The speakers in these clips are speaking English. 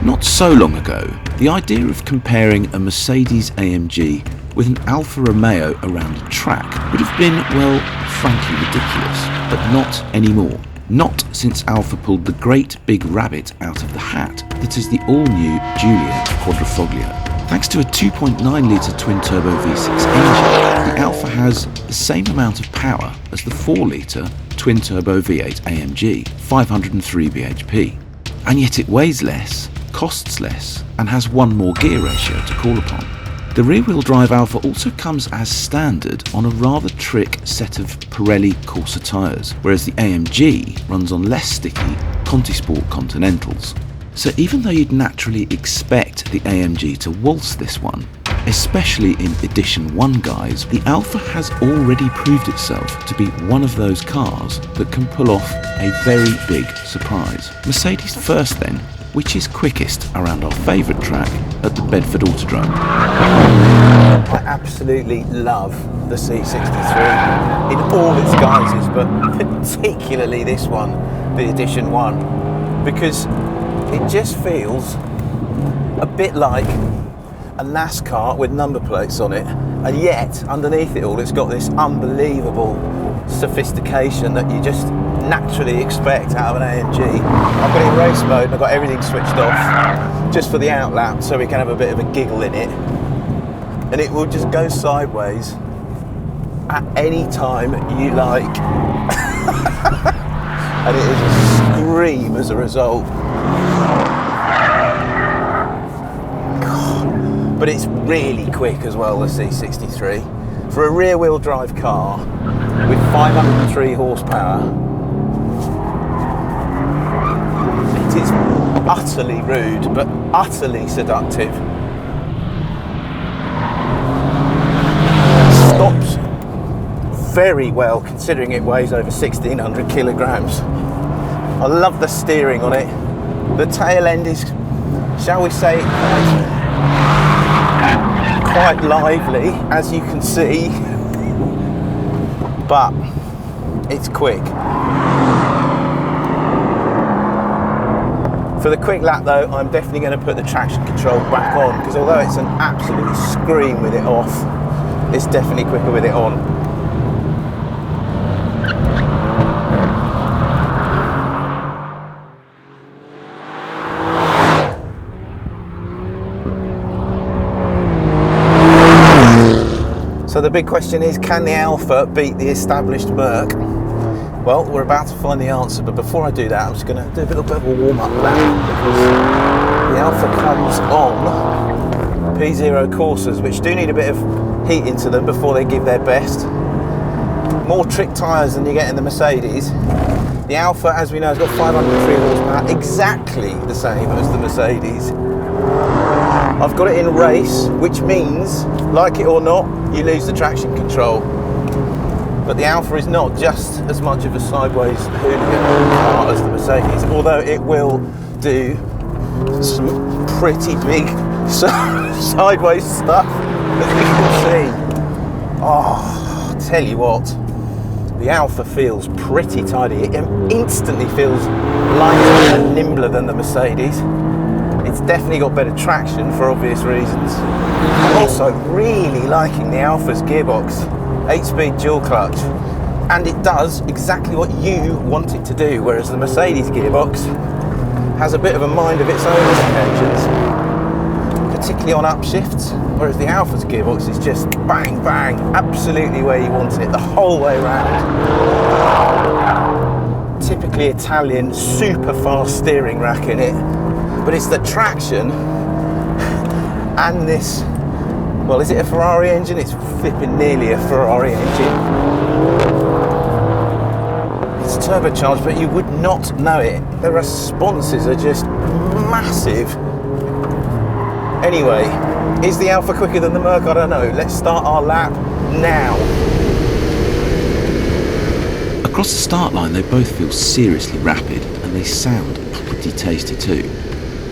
Not so long ago, the idea of comparing a Mercedes AMG with an Alfa Romeo around a track would have been, well, frankly ridiculous, but not anymore. Not since Alfa pulled the great big rabbit out of the hat that is the all-new Giulia Quadrifoglio. Thanks to a 2.9-litre twin-turbo V6 engine, the Alfa has the same amount of power as the 4-litre twin-turbo V8 AMG, 503 bhp. And yet it weighs less, costs less, and has one more gear ratio to call upon. The rear-wheel drive Alfa also comes as standard on a rather trick set of Pirelli Corsa tyres, whereas the AMG runs on less sticky Conti Sport Continentals. So even though you'd naturally expect the AMG to waltz this one, especially in Edition 1 guise, the Alfa has already proved itself to be one of those cars that can pull off a very big surprise. Mercedes first then, which is quickest around our favourite track at the Bedford Autodrome. I absolutely love the C63 in all its guises, but particularly this one, the Edition 1, because it just feels a bit like a NASCAR with number plates on it, and yet underneath it all it's got this unbelievable sophistication that you just naturally expect out of an AMG. I've got it in race mode and I've got everything switched off just for the outlap so we can have a bit of a giggle in it, and it will just go sideways at any time you like and it is a scream as a result. God. But it's really quick as well, the C63. For a rear-wheel drive car with 503 horsepower, it is utterly rude, but utterly seductive. Stops very well, considering it weighs over 1,600 kilograms. I love the steering on it. The tail end is, shall we say, quite lively, as you can see, but it's quick. For the quick lap though, I'm definitely going to put the traction control back on, because although it's an absolute scream with it off, it's definitely quicker with it on. So the big question is, can the Alfa beat the established Merc? Well, we're about to find the answer, but before I do that, I'm just going to do a little bit of a warm-up lap, because the Alfa comes on P0 Corsas, which do need a bit of heat into them before they give their best. More trick tyres than you get in the Mercedes. The Alfa, as we know, has got 503 horsepower, exactly the same as the Mercedes. I've got it in race, which means, like it or not, you lose the traction control. But the Alfa is not just as much of a sideways hooligan car as the Mercedes, although it will do some pretty big sideways stuff, as you can see. Oh, tell you what, the Alfa feels pretty tidy. It instantly feels lighter and nimbler than the Mercedes. It's definitely got better traction for obvious reasons. I'm also really liking the Alfa's gearbox, 8-speed dual clutch, and it does exactly what you want it to do, whereas the Mercedes gearbox has a bit of a mind of its own on occasions, particularly on upshifts, whereas the Alfa's gearbox is just bang bang, absolutely where you want it the whole way around. Typically Italian, super fast steering rack in it. But it's the traction and this, well, is it a Ferrari engine? It's flipping nearly a Ferrari engine. It's turbocharged, but you would not know it. The responses are just massive. Anyway, is the Alfa quicker than the Merc? I don't know. Let's start our lap now. Across the start line, they both feel seriously rapid, and they sound pretty tasty too.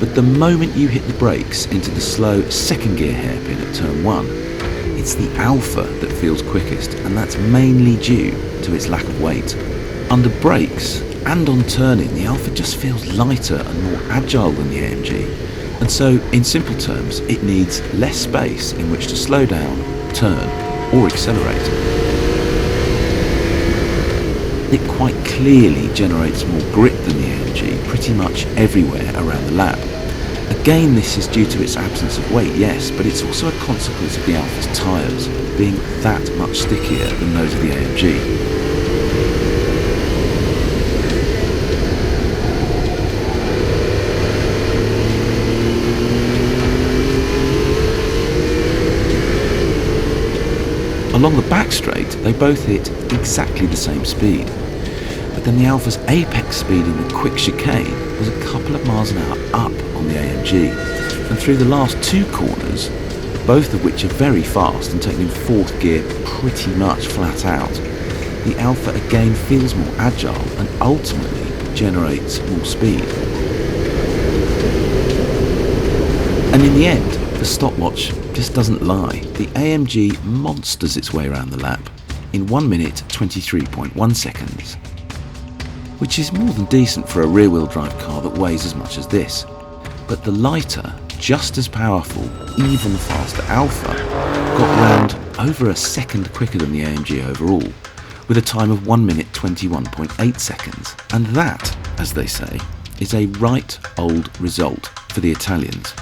But the moment you hit the brakes into the slow second gear hairpin at turn 1, it's the Alfa that feels quickest, and that's mainly due to its lack of weight. Under brakes and on turning, the Alfa just feels lighter and more agile than the AMG, And so, in simple terms, it needs less space in which to slow down, turn, or accelerate. It quite clearly generates more grip than the AMG pretty much everywhere around the lap. Again, this is due to its absence of weight, yes, but it's also a consequence of the Alfa's tyres being that much stickier than those of the AMG. Along the back straight, they both hit exactly the same speed. But then the Alfa's apex speed in the quick chicane was a couple of miles an hour up on the AMG. And through the last two corners, both of which are very fast and taken in fourth gear pretty much flat out, the Alfa again feels more agile and ultimately generates more speed. And in the end, the stopwatch just doesn't lie. The AMG monsters its way around the lap in 1 minute 23.1 seconds, which is more than decent for a rear-wheel drive car that weighs as much as this. But the lighter, just as powerful, even faster Alfa got round over a second quicker than the AMG overall, with a time of 1 minute 21.8 seconds. And that, as they say, is a right old result for the Italians.